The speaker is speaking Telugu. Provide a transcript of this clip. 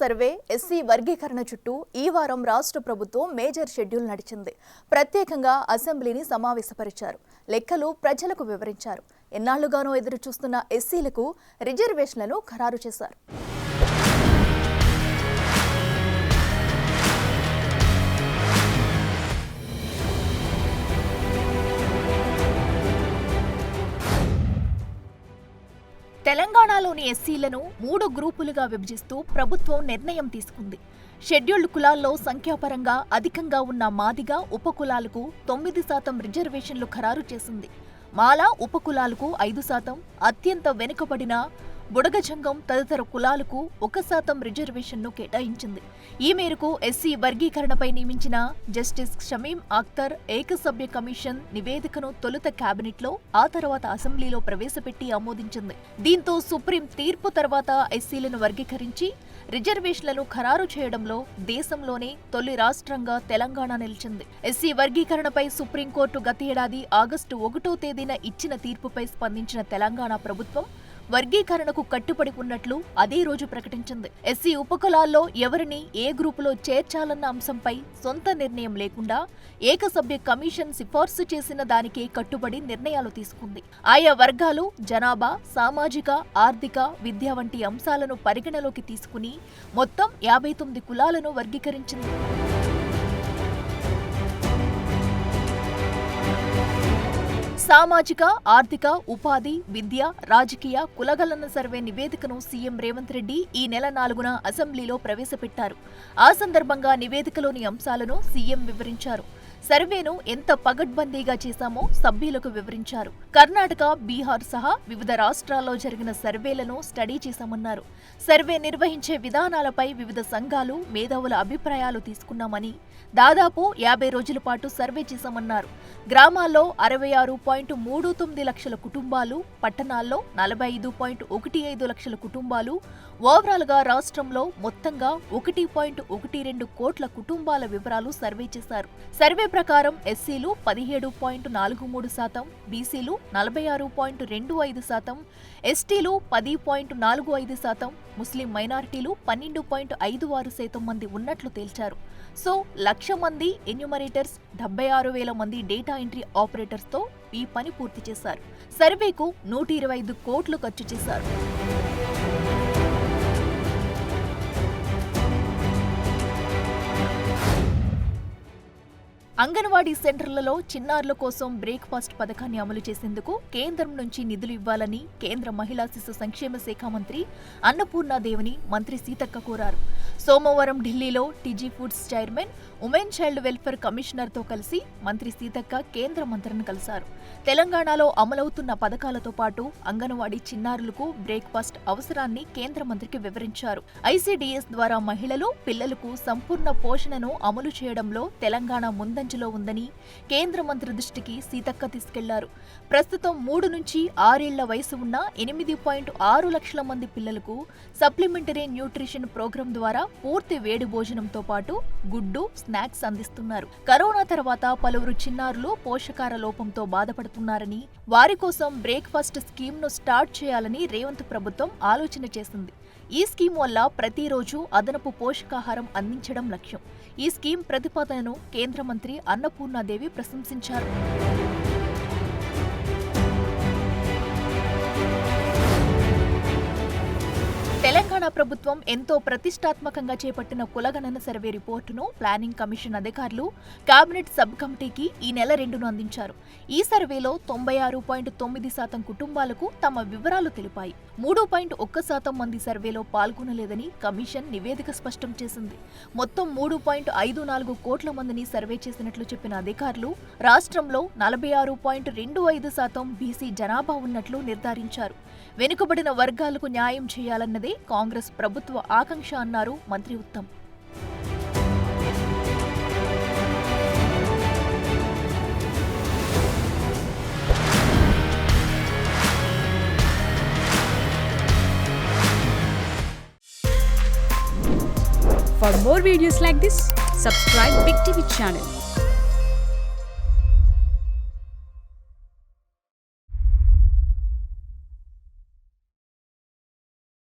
సర్వే ఎస్సీ వర్గీకరణ చుట్టూ ఈ వారం రాష్ట్ర ప్రభుత్వం మేజర్ షెడ్యూల్ నడిచింది. ప్రత్యేకంగా అసెంబ్లీని సమావేశపరిచారు. లెక్కలు ప్రజలకు వివరించారు. ఎన్నాళ్లుగానో ఎదురు చూస్తున్న ఎస్సీలకు రిజర్వేషన్లను ఖరారు చేశారు. తెలంగాణలోని ఎస్సీలను 3 గ్రూపులుగా విభజిస్తూ ప్రభుత్వం నిర్ణయం తీసుకుంది. షెడ్యూల్డ్ కులాల్లో సంఖ్యాపరంగా అధికంగా ఉన్న మాదిగ ఉపకులాలకు 9% రిజర్వేషన్లు ఖరారు చేసింది. మాల ఉపకులాలకు 5%, అత్యంత వెనుకబడిన బుడగజంగం తదితర కులాలకు 1% రిజర్వేషన్ను కేటాయించింది. ఈ మేరకు ఎస్సీ వర్గీకరణపై నియమించిన జస్టిస్ షమీం అఖ్తర్ ఏకసభ్య కమిషన్ నివేదికను తొలుత కేబినెట్లో, ఆ తర్వాత అసెంబ్లీలో ప్రవేశపెట్టి ఆమోదించింది. దీంతో సుప్రీం తీర్పు తర్వాత ఎస్సీలను వర్గీకరించి రిజర్వేషన్లను ఖరారు చేయడంలో దేశంలోనే తొలి రాష్ట్రంగా తెలంగాణ నిలిచింది. ఎస్సీ వర్గీకరణపై సుప్రీంకోర్టు గత ఏడాది ఆగస్టు 1వ తేదీన ఇచ్చిన తీర్పుపై స్పందించిన తెలంగాణ ప్రభుత్వం వర్గీకరణకు కట్టుబడి ఉన్నట్లు అదే రోజు ప్రకటించింది. ఎస్సీ ఉపకులాల్లో ఎవరిని ఏ గ్రూపులో చేర్చాలన్న అంశంపై సొంత నిర్ణయం లేకుండా ఏకసభ్య కమిషన్ సిఫార్సు చేసిన దానికే కట్టుబడి నిర్ణయాలు తీసుకుంది. ఆయా వర్గాలు జనాభా, సామాజిక, ఆర్థిక, విద్య వంటి అంశాలను పరిగణలోకి తీసుకుని మొత్తం 59 కులాలను వర్గీకరించింది. సామాజిక, ఆర్థిక, ఉపాధి, విద్య, రాజకీయ కులగణన సర్వే నివేదికను సీఎం రేవంత్ రెడ్డి ఈ నెల 4న అసెంబ్లీలో ప్రవేశపెట్టారు. ఆ సందర్భంగా నివేదికలోని అంశాలను సీఎం వివరించారు. సర్వేను ఎంత పగడ్బందీగా చేశామో సభ్యులకు వివరించారు. కర్ణాటక, బీహార్ సహా వివిధ రాష్ట్రాల్లో జరిగిన సర్వేలను స్టడీ చేశామన్నారు. సర్వే నిర్వహించే విధానాలపై వివిధ సంఘాలు, మేధావుల అభిప్రాయాలు తీసుకున్నామని, దాదాపు 50 రోజుల పాటు సర్వే చేశామన్నారు. గ్రామాల్లో 66.39 లక్షల కుటుంబాలు, పట్టణాల్లో 45.15 లక్షల కుటుంబాలు, ఓవరాల్గా రాష్ట్రంలో మొత్తంగా 1.12 కోట్ల కుటుంబాల వివరాలు సర్వే చేశారు. సర్వే ప్రకారం ఎస్సీలు 17.43%, బీసీలు 46.25%, ఎస్టీలు 10.45%, ముస్లిం మైనారిటీలు 12.56% మంది ఉన్నట్లు తేల్చారు. సో 1,00,000 మంది ఎన్యూమరేటర్స్, 76,000 మంది డేటా ఎంట్రీ ఆపరేటర్స్తో ఈ పని పూర్తి చేశారు. సర్వేకు 125 కోట్లు ఖర్చు చేశారు. అంగన్వాడీ సెంటర్లలో చిన్నారుల కోసం బ్రేక్ఫాస్ట్ పథకాన్ని అమలు చేసేందుకు కేంద్రం నుంచి నిధులు ఇవ్వాలని కేంద్ర మహిళా శిశు సంక్షేమ శాఖ మంత్రి అన్నపూర్ణాదేవిని మంత్రి సీతక్క కోరారు. సోమవారం ఢిల్లీలో TG foods chairman, women child welfare కమిషనర్తో కలిసి మంత్రి సీతక్క కేంద్ర మంత్రిని కలిశారు. తెలంగాణలో అమలవుతున్న పథకాలతో పాటు అంగన్వాడీ చిన్నారులకు బ్రేక్ఫాస్ట్ అవసరాన్ని కేంద్ర మంత్రికి వివరించారు. ఐసీడీఎస్ ద్వారా మహిళలు, పిల్లలకు సంపూర్ణ పోషణను అమలు చేయడంలో తెలంగాణ ముందంజలో ఉందని కేంద్ర మంత్రి దృష్టికి సీతక్క తీసుకెళ్లారు. ప్రస్తుతం 3 నుంచి 6 ఏళ్ల వయసు ఉన్న 8.6 లక్షల మంది పిల్లలకు సప్లిమెంటరీ న్యూట్రిషన్ ప్రోగ్రాం ద్వారా పూర్తి వేడి భోజనంతో పాటు గుడ్డు, స్నాక్స్ అందిస్తున్నారు. కరోనా తర్వాత పలువురు చిన్నారులు పోషకాహార లోపంతో బాధపడుతున్నారని, వారి కోసం బ్రేక్ఫాస్ట్ స్కీమ్ను స్టార్ట్ చేయాలని రేవంత్ ప్రభుత్వం ఆలోచన చేసింది. ఈ స్కీమ్ వల్ల ప్రతిరోజు అదనపు పోషకాహారం అందించడం లక్ష్యం. ఈ స్కీమ్ ప్రతిపాదనను కేంద్ర మంత్రి అన్నపూర్ణాదేవి ప్రశంసించారు. తెలంగాణ ప్రభుత్వం ఎంతో ప్రతిష్టాత్మకంగా చేపట్టిన కులగణన సర్వే రిపోర్టును ప్లానింగ్ కమిషన్ అధికారులు కేబినెట్ సబ్ కమిటీకి ఈ నెల 2న అందించారు. ఈ సర్వేలో 96.9% కుటుంబాలకు తమ వివరాలు తెలిపాయి. 3.1% మంది సర్వేలో పాల్గొనలేదని కమిషన్ నివేదిక స్పష్టం చేసింది. మొత్తం 3.54 కోట్ల మందిని సర్వే చేసినట్లు చెప్పిన అధికారులు రాష్ట్రంలో 46.25% బీసీ జనాభా ఉన్నట్లు నిర్ధారించారు. వెనుకబడిన వర్గాలకు న్యాయం చేయాలన్నదే కాంగ్రెస్ ప్రభుత్వ ఆకాంక్ష అన్నారు మంత్రి Uttam. For more videos like this, subscribe Big TV channel.